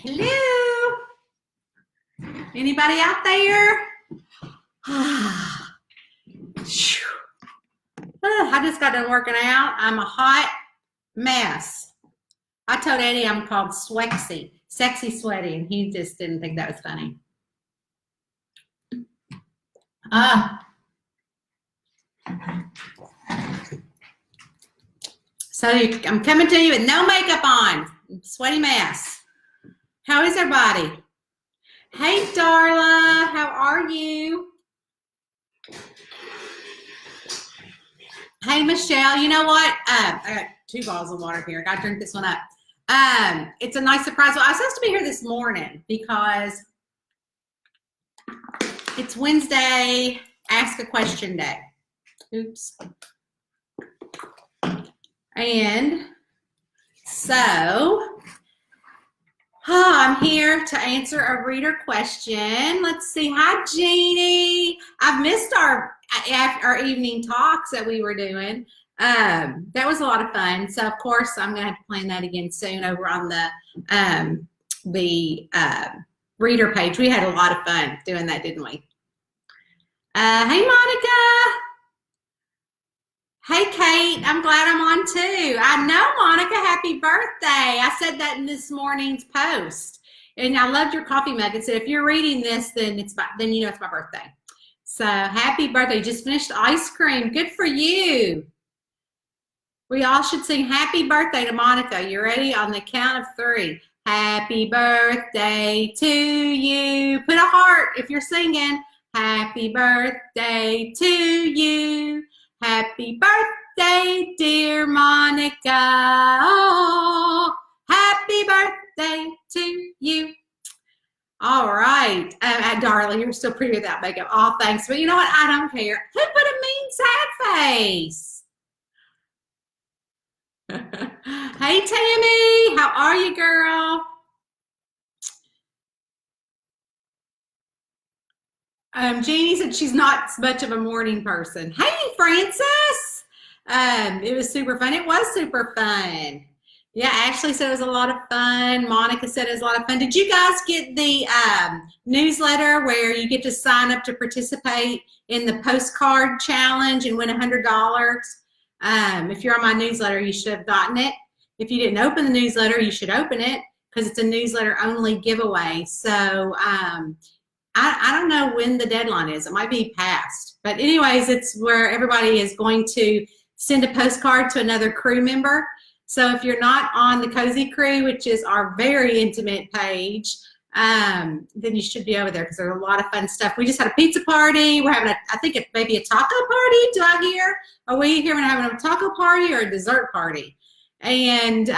Hello? Anybody out there? I just got done working out. I'm a hot mess. I told Eddie I'm called Swexy, sexy sweaty, and he just didn't think that was funny. So I'm coming to you with no makeup on, sweaty mess. How is everybody? Hey, Darla, how are you? Hey, Michelle, you know what? I got 2 bottles of water here. I got to drink this one up. It's a nice surprise. Well, I was supposed to be here this morning because it's Wednesday, Ask a Question Day. Oops. And so I'm here to answer a reader question. Let's see. Hi, Jeannie. I've missed our evening talks that we were doing. That was a lot of fun. So, of course, I'm going to have to plan that again soon over on the reader page. We had a lot of fun doing that, didn't we? Hey, Monica. Hey, Kate, I'm glad I'm on too. I know, Monica, happy birthday. I said that in this morning's post. And I loved your coffee mug. It said, if you're reading this, then you know it's my birthday. So happy birthday. You just finished ice cream. Good for you. We all should sing happy birthday to Monica. You ready? On the count of 3. Happy birthday to you. Put a heart if you're singing. Happy birthday to you. Happy birthday, dear Monica. Oh, happy birthday to you. All right. Darling, you're still pretty without makeup. Oh, thanks. But you know what? I don't care. Who put a mean sad face? Hey, Tammy. How are you, girl? Jeannie said she's not much of a morning person. Hey, Francis. It was super fun. It was super fun. Yeah, Ashley said it was a lot of fun. Monica said it was a lot of fun. Did you guys get the newsletter where you get to sign up to participate in the postcard challenge and win $100? If you're on my newsletter, you should have gotten it. If you didn't open the newsletter, you should open it because it's a newsletter only giveaway. So I don't know when the deadline is. It might be past. But anyways, it's where everybody is going to send a postcard to another crew member. So if you're not on the Cozy Crew, which is our very intimate page, then you should be over there because there's a lot of fun stuff. We just had a pizza party. We're having, I think maybe a taco party. Do I hear? Are we here having a taco party or a dessert party? And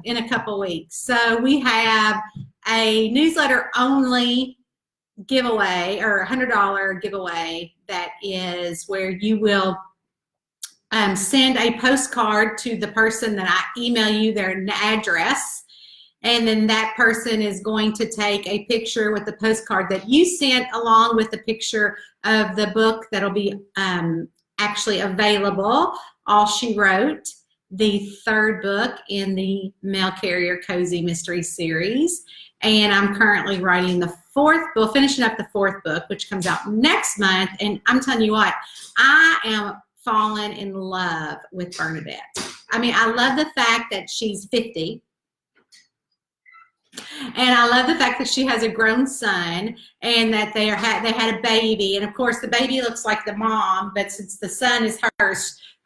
in a couple weeks. So we have a newsletter only giveaway or $100 giveaway that is where you will send a postcard to the person that I email you their address, and then that person is going to take a picture with the postcard that you sent along with the picture of the book that'll be actually available, All She Wrote, the 3rd book in the Mail Carrier Cozy Mystery Series. And I'm currently writing the 4th book, finishing up the 4th book, which comes out next month. And I'm telling you what, I am fallen in love with Bernadette. I mean, I love the fact that she's 50. And I love the fact that she has a grown son and that they had a baby. And of course, the baby looks like the mom, but since the son is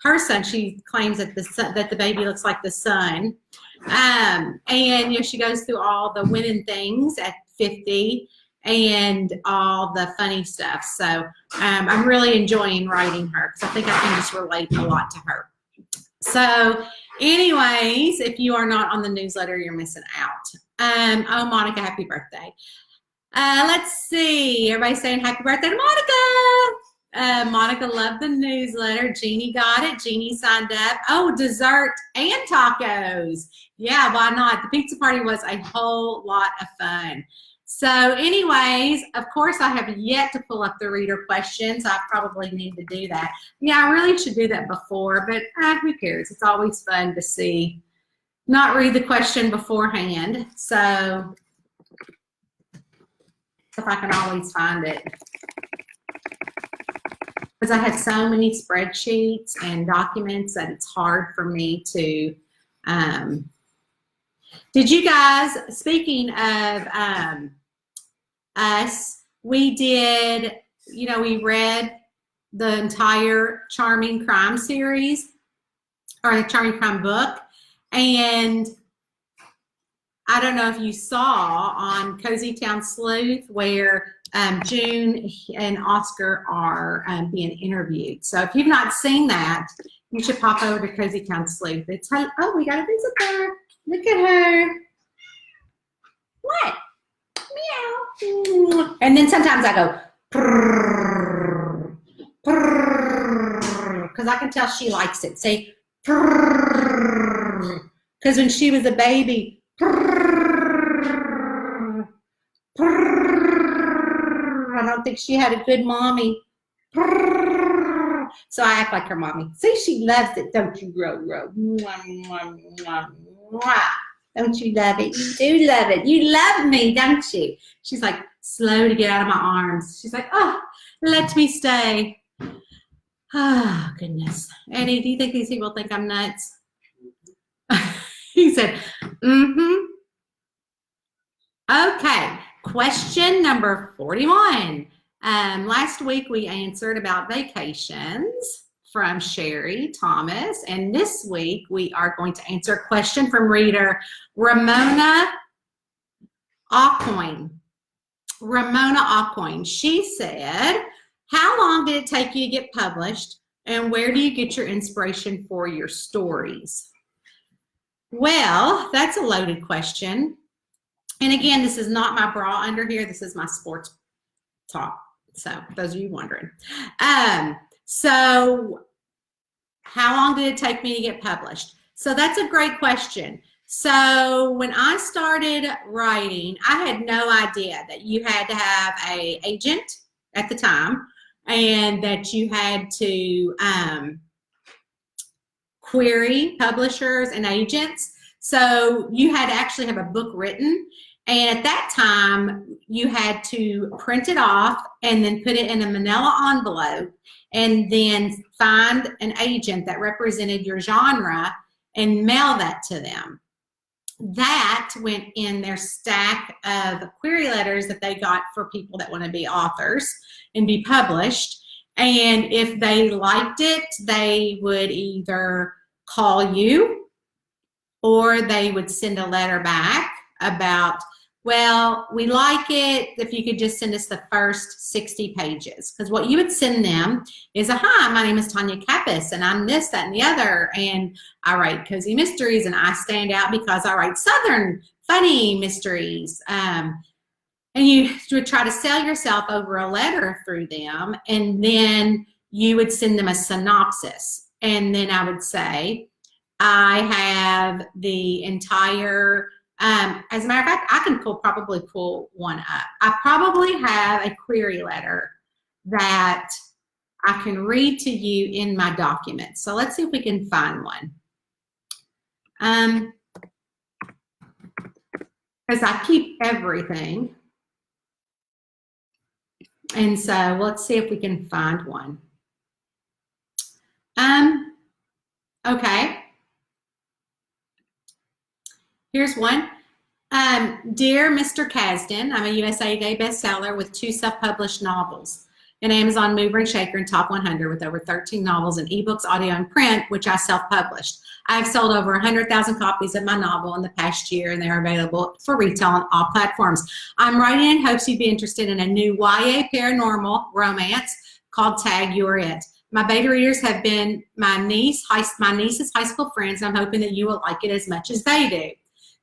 her son, she claims that the baby looks like the son. And you know, she goes through all the winning things at 50 and all the funny stuff. So I'm really enjoying writing her because I think I can just relate a lot to her. So anyways, if you are not on the newsletter, you're missing out. Oh, Monica, happy birthday. Let's see. Everybody's saying happy birthday to Monica. Monica loved the newsletter. Jeannie got it. Jeannie signed up. Oh, dessert and tacos. Yeah, why not? The pizza party was a whole lot of fun. So anyways, of course, I have yet to pull up the reader questions. I probably need to do that. Yeah, I really should do that before, but who cares? It's always fun to see, not read the question beforehand. So if I can always find it. Because I have so many spreadsheets and documents that it's hard for me to, did you guys, speaking of us, we did, you know, we read the entire Charming Crime series, or the Charming Crime book, and I don't know if you saw on Cozy Town Sleuth where June and Oscar are being interviewed. So if you've not seen that, you should pop over to Cozy Town Sleuth. It's like, oh, we got a visitor. Look at her. What? Meow. And then sometimes I go, purr, purr, because I can tell she likes it. Say, purr, because when she was a baby, purr, purr, I don't think she had a good mommy. Purr, so I act like her mommy. See, she loves it, don't you, Ro? Mwah, mwah, mwah, mwah. Don't you love it? You do love it. You love me, don't you? She's like slow to get out of my arms. She's like, oh, let me stay. Oh, goodness. Eddie, do you think these people think I'm nuts? He said, mm-hmm. Okay, question number 41. Last week we answered about vacations from Sherry Thomas, and this week we are going to answer a question from reader Ramona Aucoin. Ramona Aucoin. She said, how long did it take you to get published, and where do you get your inspiration for your stories? Well, that's a loaded question. And again, this is not my bra under here. This is my sports top. So those of you wondering. So how long did it take me to get published? So that's a great question. So when I started writing, I had no idea that you had to have an agent at the time, and that you had to query publishers and agents. So you had to actually have a book written. And at that time, you had to print it off and then put it in a manila envelope and then find an agent that represented your genre and mail that to them. That went in their stack of query letters that they got for people that want to be authors and be published. And if they liked it, they would either call you or they would send a letter back about, well, we like it if you could just send us the first 60 pages. Because what you would send them is, hi, my name is Tonya Kappes, and I'm this, that, and the other, and I write cozy mysteries, and I stand out because I write Southern funny mysteries. And you would try to sell yourself over a letter through them, and then you would send them a synopsis. And then I would say, I have the entire... as a matter of fact, I can probably pull one up. I probably have a query letter that I can read to you in my documents. So let's see if we can find one. Because I keep everything. And so let's see if we can find one. Okay. Here's one. Dear Mr. Kasdan, I'm a USA Today bestseller with 2 self-published novels, an Amazon Mover and Shaker and Top 100 with over 13 novels and ebooks, audio, and print, which I self-published. I have sold over 100,000 copies of my novel in the past year, and they're available for retail on all platforms. I'm writing in hopes you'd be interested in a new YA paranormal romance called Tag You're It. My beta readers have been my niece's high school friends, and I'm hoping that you will like it as much as they do.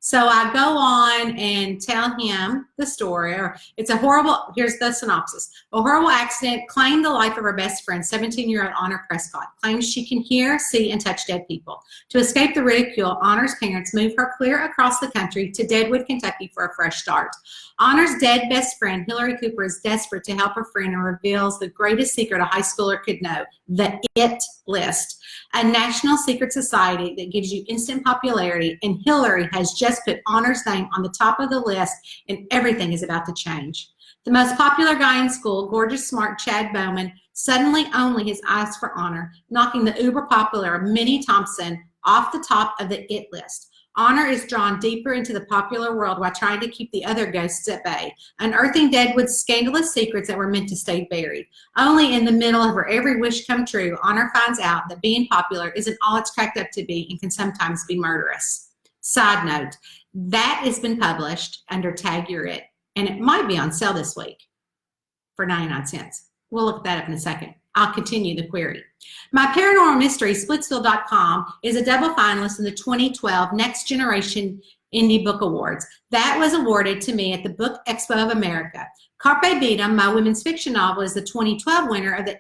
So I go on and tell him the story. Or it's a horrible, here's the synopsis. A horrible accident claimed the life of her best friend, 17-year-old Honor Prescott. Claims she can hear, see, and touch dead people. To escape the ridicule, Honor's parents move her clear across the country to Deadwood, Kentucky for a fresh start. Honor's dead best friend, Henery Cooper, is desperate to help her friend and reveals the greatest secret a high schooler could know, the IT list, a national secret society that gives you instant popularity, and Henery has just put Honor's name on the top of the list, and everything is about to change. The most popular guy in school, gorgeous, smart Chad Bowman, suddenly only his eyes for honor, knocking the uber-popular Minnie Thompson off the top of the it list. Honor is drawn deeper into the popular world while trying to keep the other ghosts at bay, unearthing Deadwood's scandalous secrets that were meant to stay buried. Only in the middle of her every wish come true, Honor finds out that being popular isn't all it's cracked up to be and can sometimes be murderous. Side note, that has been published under Tag Your It, and it might be on sale this week for 99 cents. We'll look that up in a second. I'll continue the query. My paranormal mystery, Splitsville.com, is a double finalist in the 2012 Next Generation Indie Book Awards. That was awarded to me at the Book Expo of America. Carpe Diem, my women's fiction novel, is the 2012 winner of the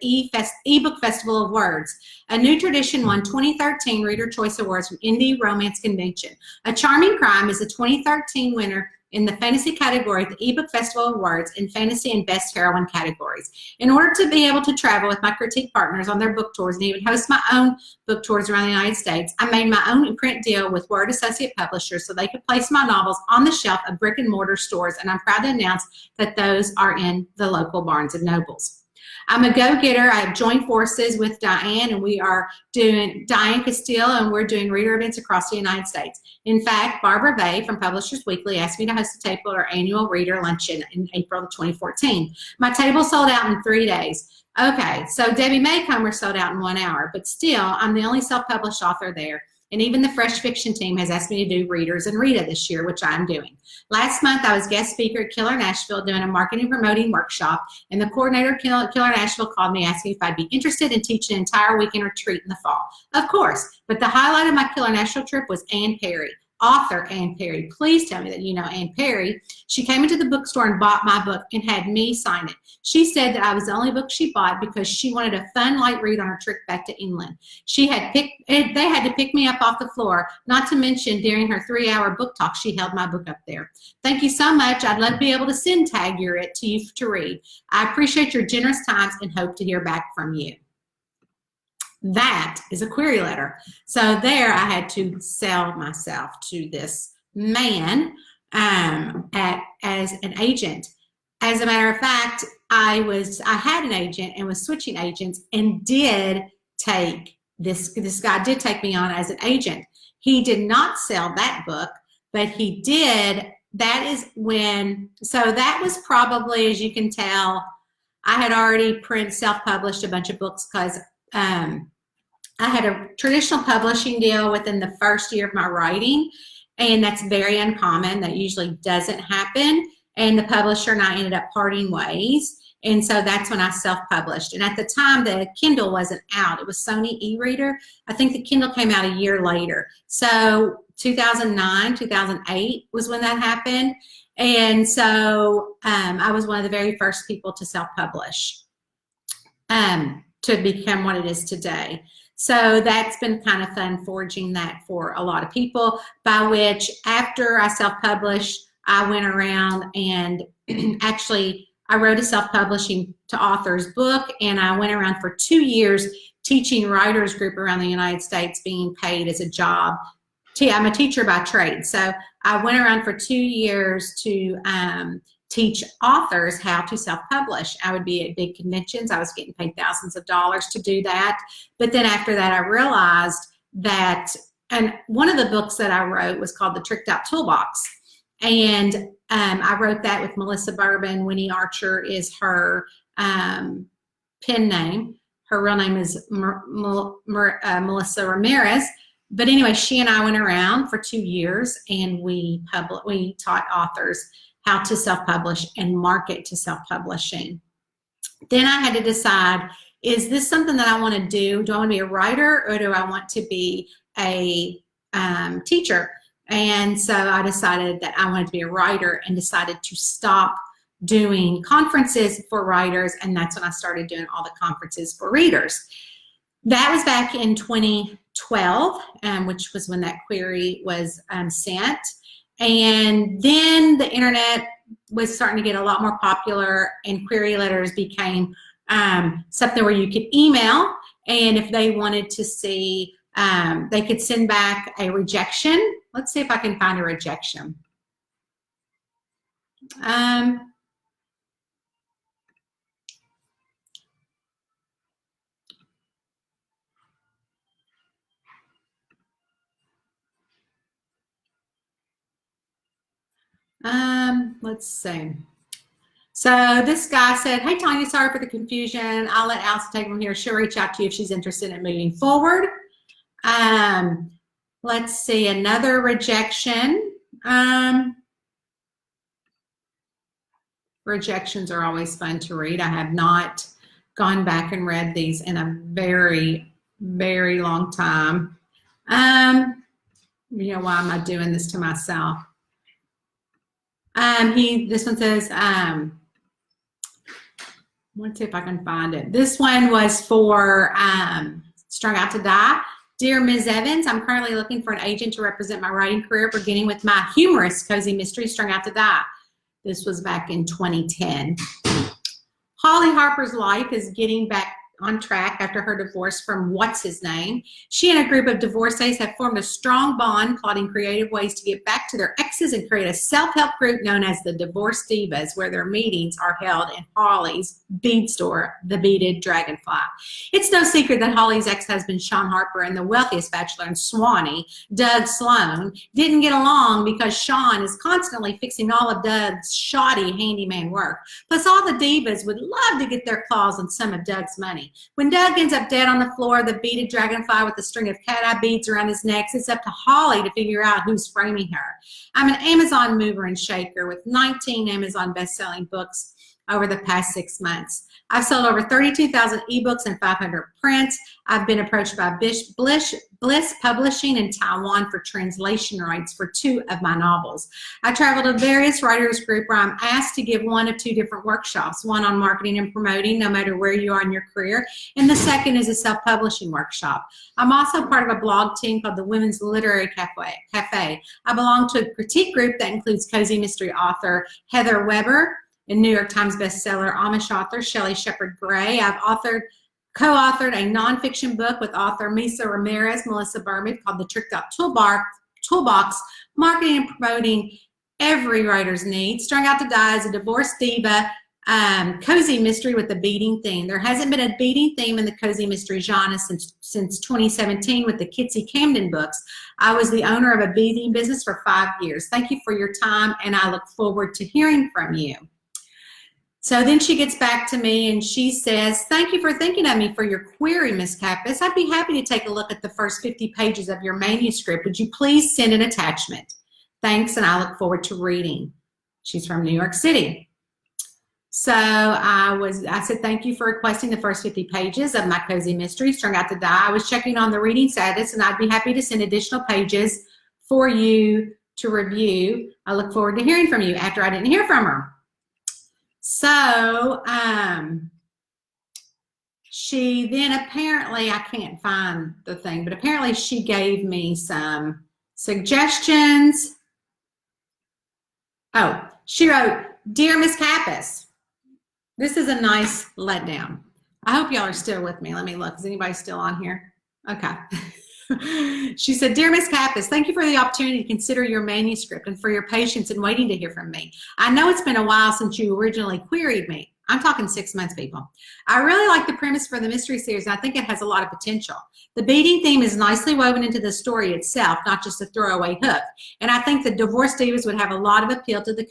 eBook Festival of Words. A New Tradition won 2013 Reader Choice Awards from Indie Romance Convention. A Charming Crime is the 2013 winner in the fantasy category at the eBook Festival Awards in fantasy and best heroine categories. In order to be able to travel with my critique partners on their book tours and even host my own book tours around the United States, I made my own print deal with Word Associate Publishers so they could place my novels on the shelf of brick and mortar stores, and I'm proud to announce that those are in the local Barnes & Nobles. I'm a go-getter. I have joined forces with Diane, and we are doing Diane Castile, and we're doing reader events across the United States. In fact, Barbara Bay from Publishers Weekly asked me to host a table at our annual reader luncheon in April of 2014. My table sold out in 3 days. Okay, so Debbie Maycomer sold out in 1 hour, but still, I'm the only self-published author there. And even the Fresh Fiction team has asked me to do Readers and Rita this year, which I'm doing. Last month, I was guest speaker at Killer Nashville doing a marketing promoting workshop, and the coordinator of Killer Nashville called me asking if I'd be interested in teaching an entire weekend retreat in the fall. Of course, but the highlight of my Killer Nashville trip was Ann Perry. Author Ann Perry. Please tell me that you know Ann Perry. She came into the bookstore and bought my book and had me sign it. She said that I was the only book she bought because she wanted a fun, light read on her trip back to England. They had to pick me up off the floor, not to mention during her 3-hour book talk, she held my book up there. Thank you so much. I'd love to be able to send Tag Your It to you to read. I appreciate your generous times and hope to hear back from you. That is a query letter. So there I had to sell myself to this man as an agent. As a matter of fact, I had an agent and was switching agents and did take this guy did take me on as an agent. He did not sell that book, but he did. That was probably, as you can tell, I had already self-published a bunch of books because I had a traditional publishing deal within the first year of my writing, and that's very uncommon. That usually doesn't happen. And the publisher and I ended up parting ways. And so that's when I self-published. And at the time, the Kindle wasn't out. It was Sony e-reader. I think the Kindle came out a year later. So 2009, 2008 was when that happened. And so I was one of the very first people to self-publish to become what it is today. So that's been kind of fun forging that for a lot of people, by which after I self-published, I went around and actually I wrote a self-publishing to authors book, and I went around for 2 years teaching writers group around the United States, being paid as a job. I'm a teacher by trade. So I went around for 2 years to teach authors how to self-publish. I would be at big conventions. I was getting paid thousands of dollars to do that. But then after that, I realized that, and one of the books that I wrote was called the Tricked-Out Toolbox. And I wrote that with Melissa Bourbon. Winnie Archer is her pen name. Her real name is Melissa Ramirez. But anyway, she and I went around for 2 years, and we taught authors how to self-publish and market to self-publishing. Then I had to decide, is this something that I want to do? Do I want to be a writer, or do I want to be a teacher? And so I decided that I wanted to be a writer and decided to stop doing conferences for writers, and that's when I started doing all the conferences for readers. That was back in 2012, which was when that query was sent. And then the internet was starting to get a lot more popular, and query letters became something where you could email, and if they wanted to see, they could send back a rejection. Let's see if I can find a rejection. Let's see. So this guy said, hey, Tonya, sorry for the confusion. I'll let Allison take from here. She'll reach out to you if she's interested in moving forward. Let's see, another rejection. Rejections are always fun to read. I have not gone back and read these in a very, very long time. You know, why am I doing this to myself? This one says, let's see if I can find it. This one was for Strung Out to Die. Dear Ms. Evans, I'm currently looking for an agent to represent my writing career, beginning with my humorous cozy mystery, Strung Out to Die. This was back in 2010. Holly Harper's life is getting back on track after her divorce from what's-his-name. She and a group of divorcees have formed a strong bond, plotting creative ways to get back to their exes and create a self-help group known as the Divorce Divas, where their meetings are held in Holly's bead store, the Beaded Dragonfly. It's no secret that Holly's ex-husband, Sean Harper, and the wealthiest bachelor in Swanee, Doug Sloan, didn't get along because Sean is constantly fixing all of Doug's shoddy handyman work. Plus, all the divas would love to get their claws on some of Doug's money. When Doug ends up dead on the floor of the beaded dragonfly with a string of cat-eye beads around his neck, it's up to Holly to figure out who's framing her. I'm an Amazon mover and shaker with 19 Amazon best-selling books over the past 6 months. I've sold over 32,000 ebooks and 500 prints. I've been approached by Bliss Publishing in Taiwan for translation rights for 2 of my novels. I travel to various writers group where I'm asked to give 1 of 2 different workshops, one on marketing and promoting, no matter where you are in your career, and the second is a self-publishing workshop. I'm also part of a blog team called the Women's Literary Cafe. I belong to a critique group that includes cozy mystery author Heather Weber and New York Times bestseller Amish author Shelley Shepard Gray. I've co-authored a nonfiction book with author Misa Ramirez, Melissa Berman, called the Tricked-Out Toolbox, marketing and promoting every writer's need. Strung Out to Die is a divorced diva cozy mystery with a beading theme. There hasn't been a beading theme in the cozy mystery genre since 2017 with the Kitsy Camden books. I was the owner of a beading business for 5 years. Thank you for your time, and I look forward to hearing from you. So then she gets back to me and she says, thank you for thinking of me for your query, Ms. Kappes. I'd be happy to take a look at the first 50 pages of your manuscript. Would you please send an attachment? Thanks, and I look forward to reading. She's from New York City. So I said, thank you for requesting the first 50 pages of my cozy mystery, Strung Out to Die. I was checking on the reading status, and I'd be happy to send additional pages for you to review. I look forward to hearing from you. After I didn't hear from her. So she then apparently, I can't find the thing, but apparently she gave me some suggestions. Oh, she wrote, Dear Ms. Kappes, this is a nice letdown. I hope y'all are still with me. Let me look. Is anybody still on here? Okay. She said, Dear Ms. Kappes, thank you for the opportunity to consider your manuscript and for your patience in waiting to hear from me. I know it's been a while since you originally queried me. I'm talking 6 months, people. I really like the premise for the mystery series, and I think it has a lot of potential. The beading theme is nicely woven into the story itself, not just a throwaway hook. And I think the Divorce Divas would have a lot of appeal to the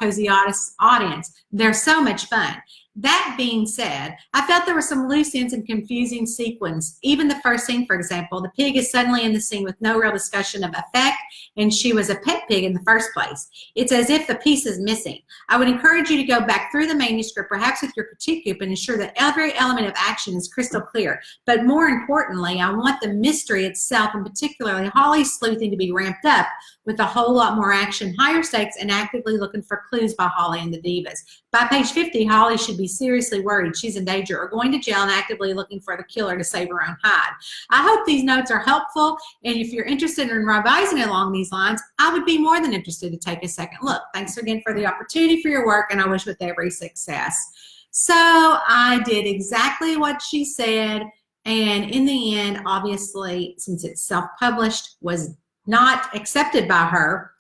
cozy audience. They're so much fun. That being said, I felt there were some loose ends and confusing sequence. Even the first scene, for example, the pig is suddenly in the scene with no real discussion of effect, and she was a pet pig in the first place. It's as if the piece is missing. I would encourage you to go back through the manuscript, perhaps with your critique group, and ensure that every element of action is crystal clear. But more importantly, I want the mystery itself, and particularly Holly's sleuthing, to be ramped up with a whole lot more action, higher stakes, and actively looking for clues by Holly and the Divas. By page 50, Holly should be seriously worried she's in danger or going to jail and actively looking for the killer to save her own hide. I hope these notes are helpful, and if you're interested in revising along these lines, I would be more than interested to take a second look. Thanks again for the opportunity for your work, and I wish with every success. So I did exactly what she said, and in the end, obviously, since it's self-published, was not accepted by her.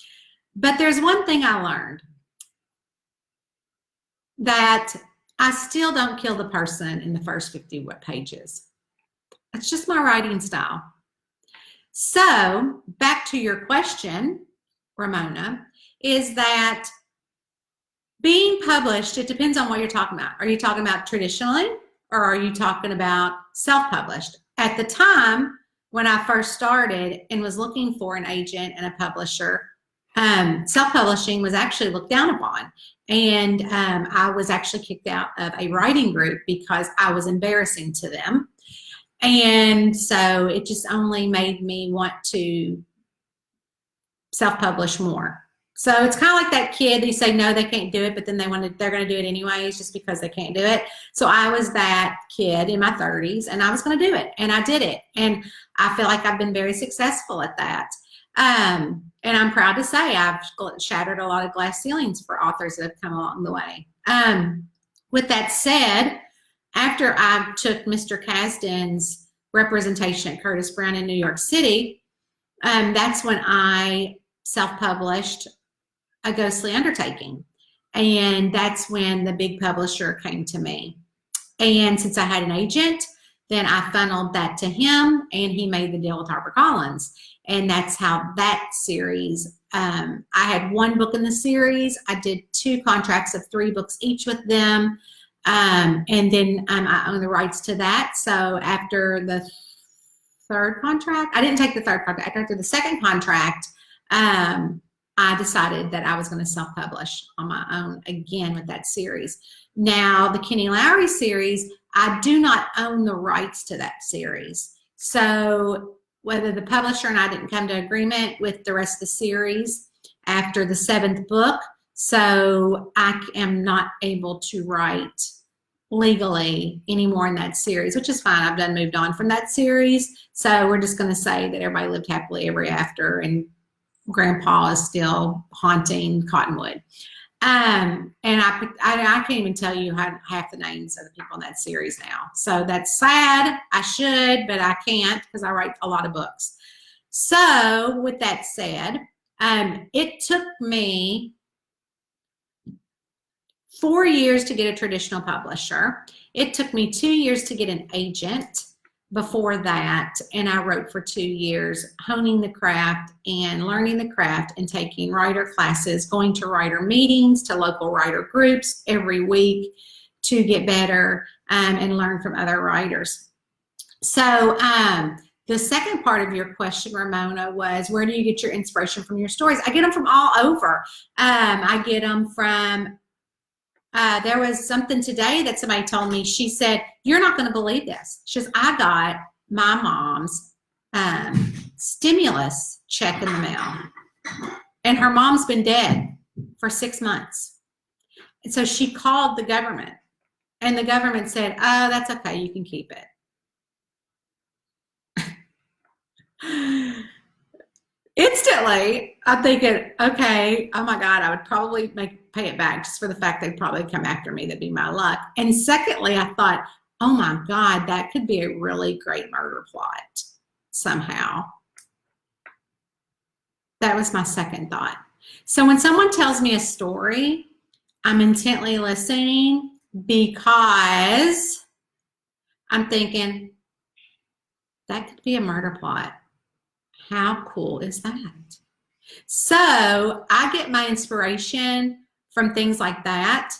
But there's one thing I learned, that I still don't kill the person in the first 50 pages. It's just my writing style. So back to your question, Ramona, is that being published, it depends on what you're talking about. Are you talking about traditionally, or are you talking about self-published? At the time when I first started and was looking for an agent and a publisher, self-publishing was actually looked down upon. And I was actually kicked out of a writing group because I was embarrassing to them. And so it just only made me want to self-publish more. So it's kind of like that kid who say no, they can't do it, but then they're going to do it anyways just because they can't do it. So I was that kid in my 30s, and I was going to do it, and I did it. And I feel like I've been very successful at that. And I'm proud to say I've shattered a lot of glass ceilings for authors that have come along the way. With that said, after I took Mr. Kasdan's representation at Curtis Brown in New York City, that's when I self-published A Ghostly Undertaking. And that's when the big publisher came to me. And since I had an agent, then I funneled that to him, and he made the deal with HarperCollins. And that's how that series, I had one book in the series. I did 2 contracts of 3 books each with them. And then I own the rights to that. So after the 3rd contract, I didn't take the 3rd contract. After the 2nd contract, I decided that I was going to self-publish on my own again with that series. Now, the Kenny Lowry series, I do not own the rights to that series. So whether the publisher and I didn't come to agreement with the rest of the series after the 7th book, so I am not able to write legally anymore in that series, which is fine. I've moved on from that series. So we're just going to say that everybody lived happily ever after, and Grandpa is still haunting Cottonwood. And I can't even tell you half the names of the people in that series now. So that's sad. I should, but I can't because I write a lot of books. So with that said, it took me 4 years to get a traditional publisher. It took me 2 years to get an agent before that, and I wrote for 2 years, honing the craft and learning the craft and taking writer classes, going to writer meetings, to local writer groups every week to get better and learn from other writers. So the second part of your question, Ramona, was where do you get your inspiration from your stories? I get them from all over. I get them from there was something today that somebody told me. She said, "You're not going to believe this." She says, "I got my mom's stimulus check in the mail, and her mom's been dead for 6 months. And so she called the government, and the government said, 'Oh, that's okay. You can keep it.'" Instantly, I'm thinking, okay, oh my God, I would probably pay it back just for the fact they'd probably come after me. That'd be my luck. And secondly, I thought, oh my God, that could be a really great murder plot somehow. That was my second thought. So when someone tells me a story, I'm intently listening because I'm thinking, that could be a murder plot. How cool is that? So I get my inspiration from things like that.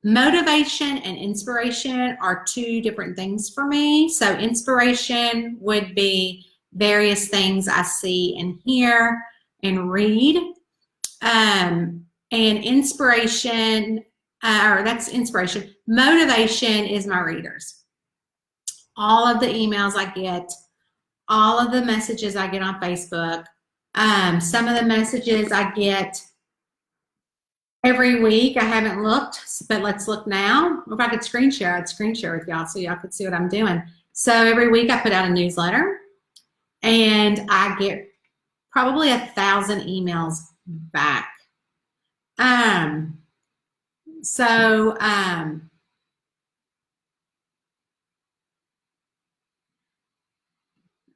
Motivation and inspiration are 2 different things for me. So inspiration would be various things I see and hear and read. And inspiration, or that's inspiration. Motivation is my readers. All of the emails I get, all of the messages I get on Facebook, some of the messages I get every week. I haven't looked, but let's look now. If I could screen share, I'd screen share with y'all so y'all could see what I'm doing. So every week I put out a newsletter, and I get probably 1,000 emails back.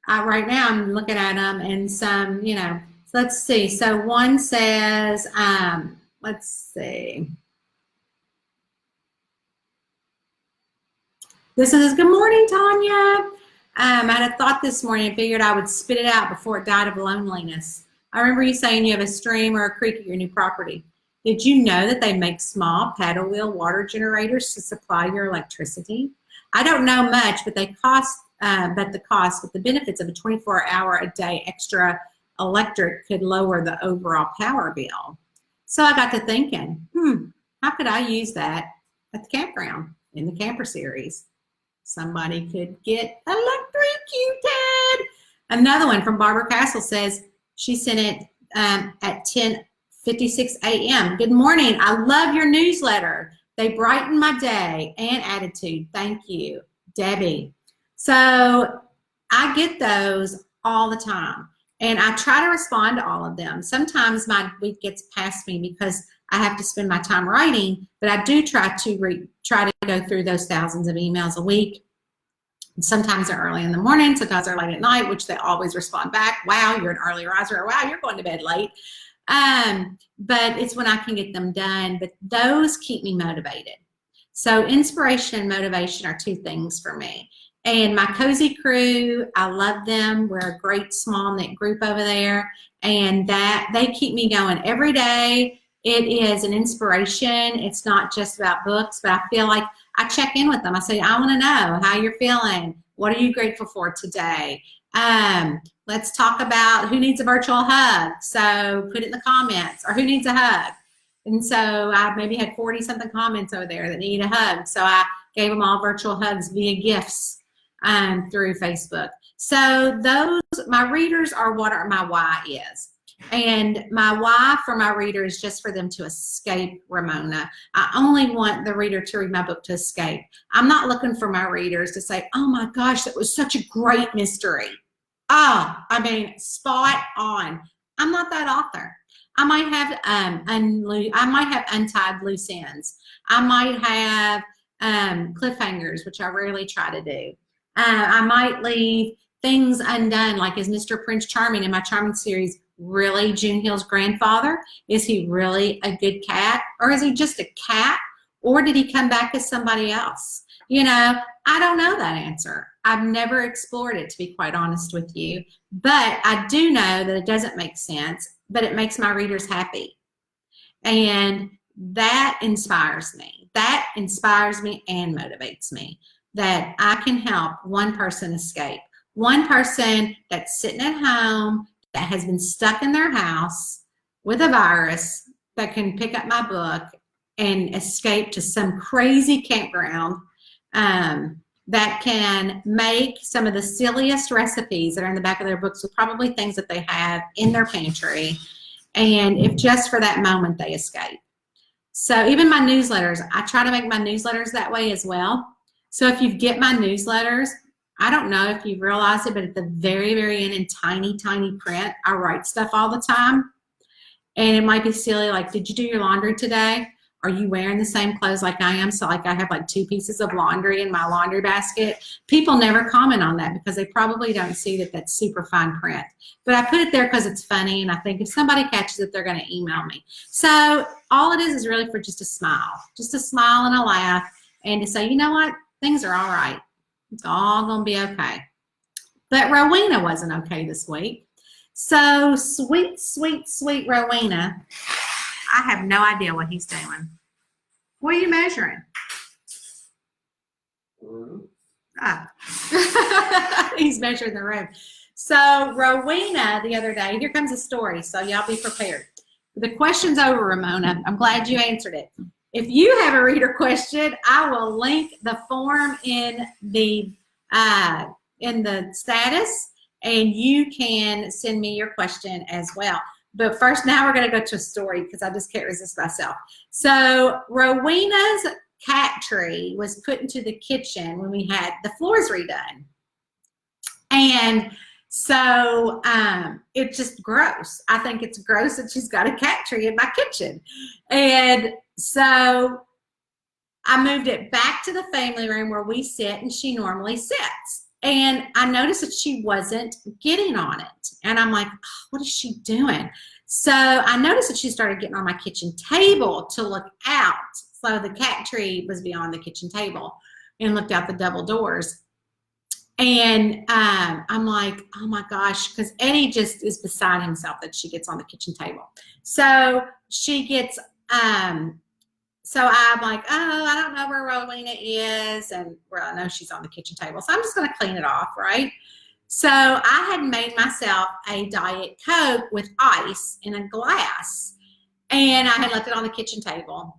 Right now I'm looking at them, and some, so let's see. So one says, let's see. This is, "Good morning, Tonya. I had a thought this morning and figured I would spit it out before it died of loneliness. I remember you saying you have a stream or a creek at your new property. Did you know that they make small paddle wheel water generators to supply your electricity? I don't know much, but they cost, but the benefits of a 24-hour-a-day extra electric could lower the overall power bill. So I got to thinking, how could I use that at the campground in the camper series? Somebody could get electrocuted. Another one from Barbara Castle says she sent it at 10:56 a.m. Good morning. I love your newsletter. They brighten my day and attitude. Thank you, Debbie. So I get those all the time, and I try to respond to all of them. Sometimes my week gets past me because I have to spend my time writing, but I do try to go through those thousands of emails a week. Sometimes they're early in the morning, sometimes they're late at night, which they always respond back. Wow, you're an early riser. Or, wow, you're going to bed late. But it's when I can get them done. But those keep me motivated. So inspiration and motivation are two things for me. And my cozy crew, I love them. We're a great small knit group over there. And that they keep me going every day. It is an inspiration. It's not just about books, but I feel like I check in with them. I say, I want to know how you're feeling. What are you grateful for today? Let's talk about who needs a virtual hug. So put it in the comments, or who needs a hug. And so I maybe had 40-something comments over there that need a hug. So I gave them all virtual hugs via gifts through Facebook. So those, my readers are what my why is. And my why for my reader is just for them to escape Ramona. I only want the reader to read my book to escape. I'm not looking for my readers to say, oh my gosh, that was such a great mystery. I mean, spot on. I'm not that author. I might have untied loose ends. I might have cliffhangers, which I rarely try to do. I might leave things undone, like is Mr. Prince Charming in my Charming series really June Hill's grandfather? Is he really a good cat? Or is he just a cat? Or did he come back as somebody else? You know, I don't know that answer. I've never explored it, to be quite honest with you. But I do know that it doesn't make sense, but it makes my readers happy. And that inspires me. That inspires me and motivates me, that I can help one person escape. One person that's sitting at home, that has been stuck in their house with a virus, that can pick up my book and escape to some crazy campground, that can make some of the silliest recipes that are in the back of their books with probably things that they have in their pantry. And if just for that moment they escape. So even my newsletters, I try to make my newsletters that way as well. So if you get my newsletters, I don't know if you realize it, but at the very, very end in tiny, tiny print, I write stuff all the time. And it might be silly, like, did you do your laundry today? Are you wearing the same clothes like I am? So like I have like 2 pieces of laundry in my laundry basket. People never comment on that because they probably don't see that that's super fine print. But I put it there because it's funny, and I think if somebody catches it, they're going to email me. So all it is really for just a smile and a laugh, and to say, you know what, things are all right. It's all going to be okay. But Rowena wasn't okay this week. So sweet, sweet, sweet Rowena, I have no idea what he's doing. What are you measuring? He's measuring the room. So Rowena the other day, here comes a story, so y'all be prepared. The question's over, Ramona. I'm glad you answered it. If you have a reader question, I will link the form in the status, and you can send me your question as well. But first, now we're going to go to a story because I just can't resist myself. So Rowena's cat tree was put into the kitchen when we had the floors redone. And so it's just gross. I think it's gross that she's got a cat tree in my kitchen. And so I moved it back to the family room where we sit and she normally sits. And I noticed that she wasn't getting on it. And I'm like, oh, what is she doing? So I noticed that she started getting on my kitchen table to look out. So the cat tree was beyond the kitchen table and looked out the double doors. And I'm like, oh my gosh, because Eddie just is beside himself that she gets on the kitchen table. So she gets, so I'm like, oh, I don't know where Rowena is. And well, I know she's on the kitchen table. So I'm just going to clean it off, right? So I had made myself a Diet Coke with ice in a glass. And I had left it on the kitchen table.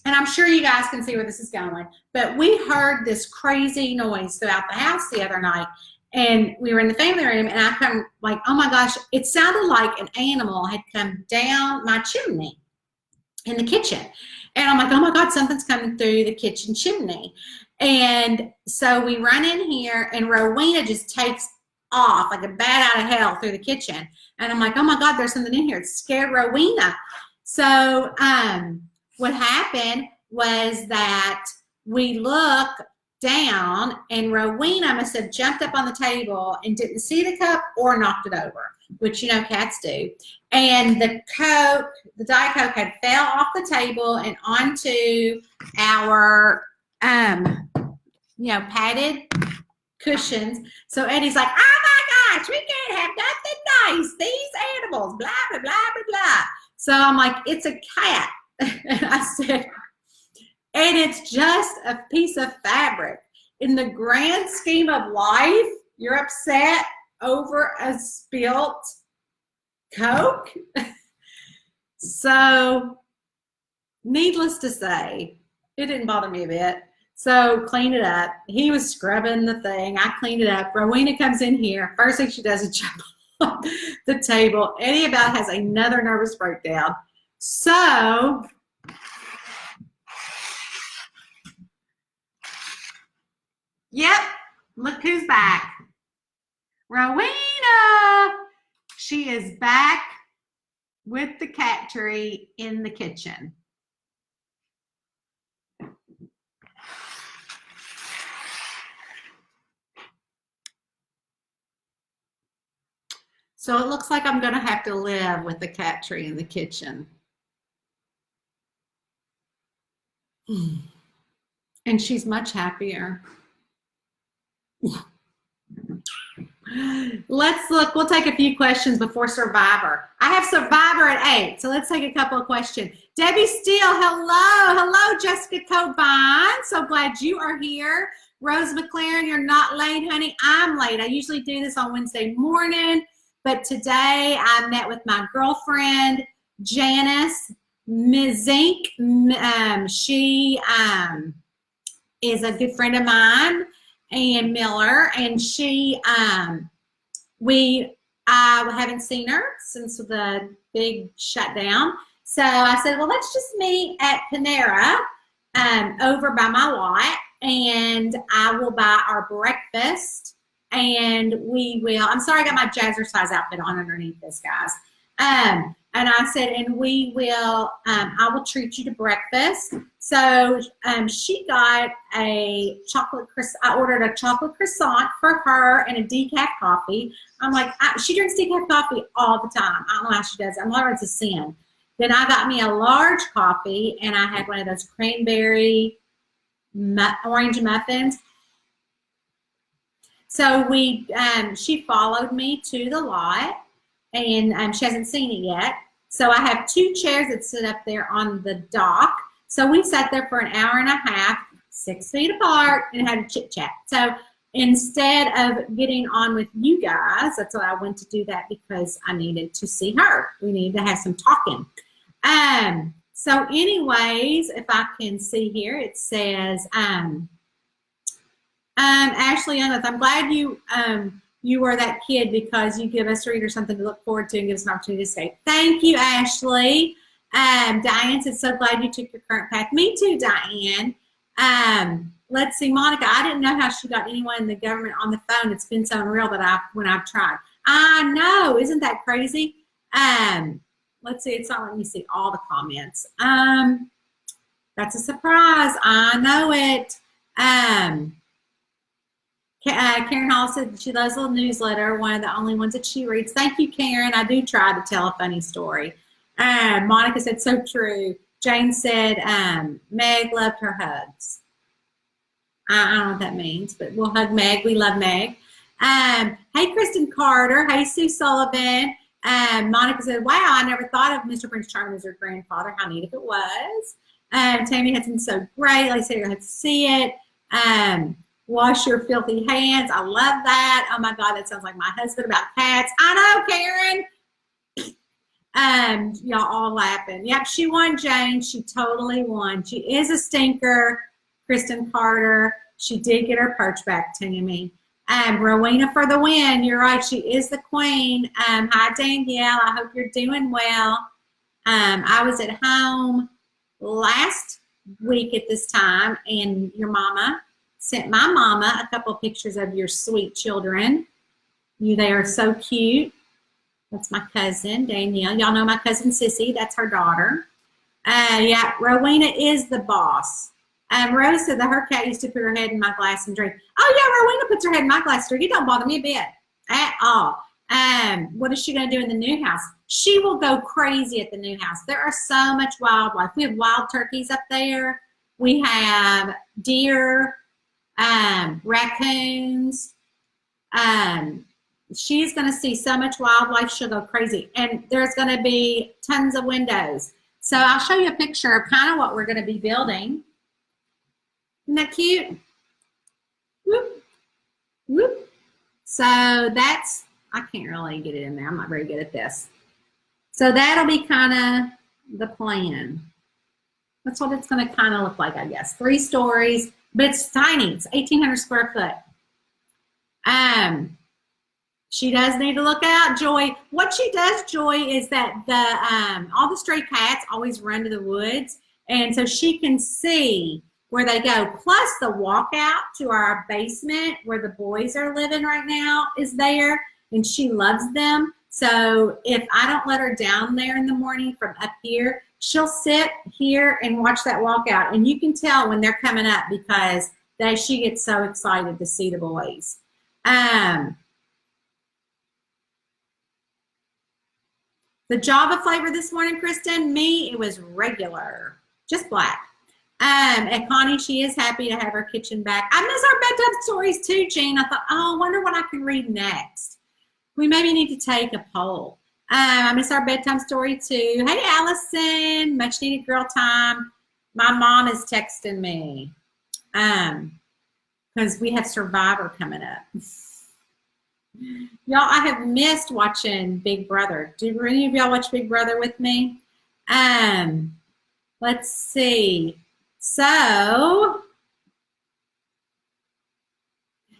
And I'm sure you guys can see where this is going. But we heard this crazy noise throughout the house the other night. And we were in the family room. And I come like, oh my gosh, it sounded like an animal had come down my chimney in the kitchen. And I'm like, oh my God, something's coming through the kitchen chimney. And so we run in here and Rowena just takes off like a bat out of hell through the kitchen. And I'm like, oh my God, there's something in here. It scared Rowena. So what happened was that we look down and Rowena must have jumped up on the table and didn't see the cup or knocked it over, which, you know, cats do. And the Coke, the Diet Coke had fell off the table and onto our, you know, padded cushions. So Eddie's like, oh my gosh, we can't have nothing nice. These animals, blah, blah, blah, blah, blah. So I'm like, it's a cat. And I said, and it's just a piece of fabric. In the grand scheme of life, you're upset over a spilt Coke. So, needless to say, it didn't bother me a bit. So, clean it up. He was scrubbing the thing. I cleaned it up. Rowena comes in here. First thing she does is jump on the table. Eddie about has another nervous breakdown. So, yep, look who's back. Rowena! She is back with the cat tree in the kitchen. So it looks like I'm going to have to live with the cat tree in the kitchen. And she's much happier. Let's look. We'll take a few questions before Survivor. I have Survivor at 8, so let's take a couple of questions. Debbie Steele, hello. Hello, Jessica Cobine. So glad you are here. Rose McLaren, you're not late, honey. I'm late. I usually do this on Wednesday morning, but today I met with my girlfriend, Janice Mizink. She is a good friend of mine, and Miller, and she, I haven't seen her since the big shutdown. So I said, well, let's just meet at Panera over by my lot, and I will buy our breakfast, and we will, I'm sorry I got my jazzercise outfit on underneath this, guys. And I said, and we will, I will treat you to breakfast. So she got a chocolate, I ordered a chocolate croissant for her and a decaf coffee. I'm like, she drinks decaf coffee all the time. I don't know how she does it. I'm like, it's a sin. Then I got me a large coffee, and I had one of those cranberry orange muffins. So she followed me to the lot, and she hasn't seen it yet. So I have 2 chairs that sit up there on the dock. So we sat there for an hour and a half, 6 feet apart, and had a chit chat. So instead of getting on with you guys, that's why I went to do that, because I needed to see her. We needed to have some talking. So anyways, if I can see here, it says, Ashley Youngworth, I'm glad you were that kid, because you give us readers something to look forward to and give us an opportunity to say thank you, Ashley. Diane said, so glad you took your current path. Me too, Diane. Let's see, Monica, I didn't know how she got anyone in the government on the phone. It's been so unreal that when I've tried. I know, isn't that crazy? Let's see, it's not letting me see all the comments. That's a surprise. I know it. Karen Hall said she loves the newsletter, one of the only ones that she reads. Thank you, Karen. I do try to tell a funny story. Monica said, so true. Jane said, Meg loved her hugs. I don't know what that means, but we'll hug Meg. We love Meg. Hey, Kristen Carter. Hey, Sue Sullivan. Monica said, wow, I never thought of Mr. Prince Charming as your grandfather. How neat if it was. Tammy Hudson's so great. Like I said, you're going to see it. Wash your filthy hands. I love that. Oh, my God, that sounds like my husband about cats. I know, Karen. Y'all all laughing. Yep, she won, Jane. She totally won. She is a stinker, Kristen Carter. She did get her perch back, Tammy. Rowena for the win. You're right. She is the queen. Hi, Danielle. I hope you're doing well. I was at home last week at this time, and your mama sent my mama a couple of pictures of your sweet children. They are so cute. That's my cousin, Danielle. Y'all know my cousin, Sissy. That's her daughter. Yeah, Rowena is the boss. Rose said that her cat used to put her head in my glass and drink. Oh, yeah, Rowena puts her head in my glass and drink. It don't bother me a bit at all. What is she going to do in the new house? She will go crazy at the new house. There are so much wildlife. We have wild turkeys up there. We have deer, raccoons. She's going to see so much wildlife, she'll go crazy. And there's going to be tons of windows. So I'll show you a picture of kind of what we're going to be building. Isn't that cute? Whoop, whoop. So that's, I can't really get it in there. I'm not very good at this. So that'll be kind of the plan. That's what it's going to kind of look like, I guess. 3 stories, but it's tiny. It's 1,800 square foot. She does need to look out, Joy. What she does, Joy, is that all the stray cats always run to the woods, and so she can see where they go. Plus the walkout to our basement where the boys are living right now is there, and she loves them. So if I don't let her down there in the morning from up here, she'll sit here and watch that walkout, and you can tell when they're coming up because she gets so excited to see the boys. The Java flavor this morning, Kristen, it was regular, just black. And Connie, she is happy to have her kitchen back. I miss our bedtime stories too, Jean. I thought, oh, I wonder what I can read next. We maybe need to take a poll. I miss our bedtime story too. Hey, Allison, much needed girl time. My mom is texting me because we have Survivor coming up. Y'all, I have missed watching Big Brother. Do any of y'all watch Big Brother with me? Let's see. So,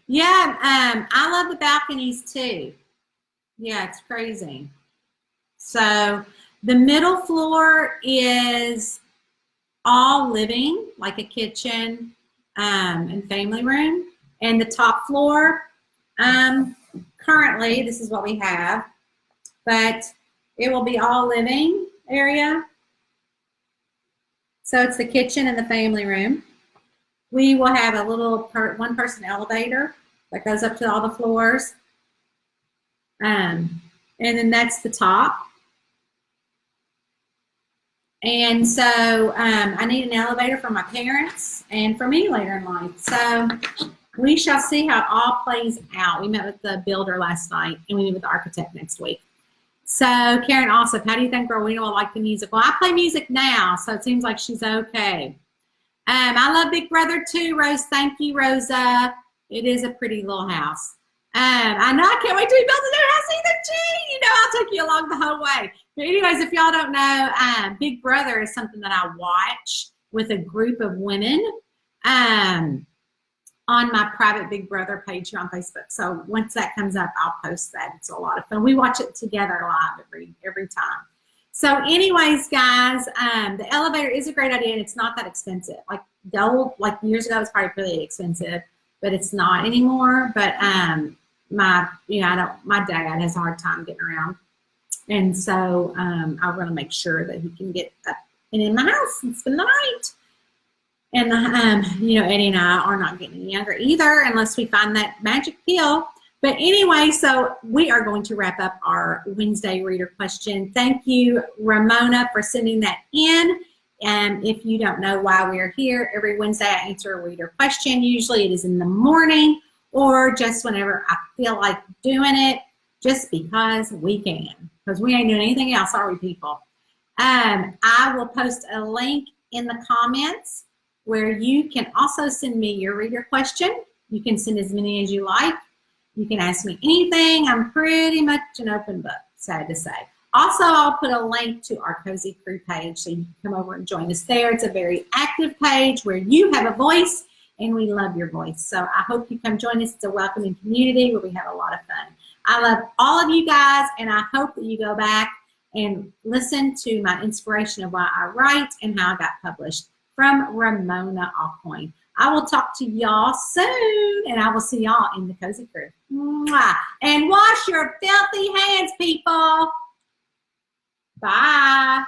yeah, I love the balconies too. Yeah, it's crazy. So, the middle floor is all living, like a kitchen and family room. And the top floor, currently, this is what we have, but it will be all living area. So it's the kitchen and the family room. We will have a little one-person elevator that goes up to all the floors. And then that's the top. And so I need an elevator for my parents and for me later in life. So we shall see how it all plays out. We met with the builder last night, and we meet with the architect next week. So Karen Ossoff, how do you think Rowena will like the music? Well, I play music now, so it seems like she's okay. I love Big Brother too, Rose. Thank you, Rosa. It is a pretty little house. I know I can't wait to build a new house either, Gee. You know, I'll take you along the whole way. But anyways, if y'all don't know, Big Brother is something that I watch with a group of women on my private Big Brother page here on Facebook. So once that comes up, I'll post that. It's a lot of fun. We watch it together live every time. So anyways, guys, the elevator is a great idea, and it's not that expensive. Like years ago, it was probably really expensive, but it's not anymore. But my dad has a hard time getting around, and so I want to make sure that he can get up and in my house and spend the night. And, Eddie and I are not getting any younger either unless we find that magic pill. But anyway, so we are going to wrap up our Wednesday reader question. Thank you, Ramona, for sending that in. If you don't know why we're here, every Wednesday I answer a reader question. Usually it is in the morning or just whenever I feel like doing it, just because we can. Because we ain't doing anything else, are we, people? I will post a link in the comments where you can also send me your reader question. You can send as many as you like. You can ask me anything. I'm pretty much an open book, sad to say. Also, I'll put a link to our Cozy Crew page so you can come over and join us there. It's a very active page where you have a voice, and we love your voice. So I hope you come join us. It's a welcoming community where we have a lot of fun. I love all of you guys, and I hope that you go back and listen to my inspiration of why I write and how I got published from Ramona Aucoin. I will talk to y'all soon, and I will see y'all in the Cozy Crew. Mwah. And wash your filthy hands, people. Bye.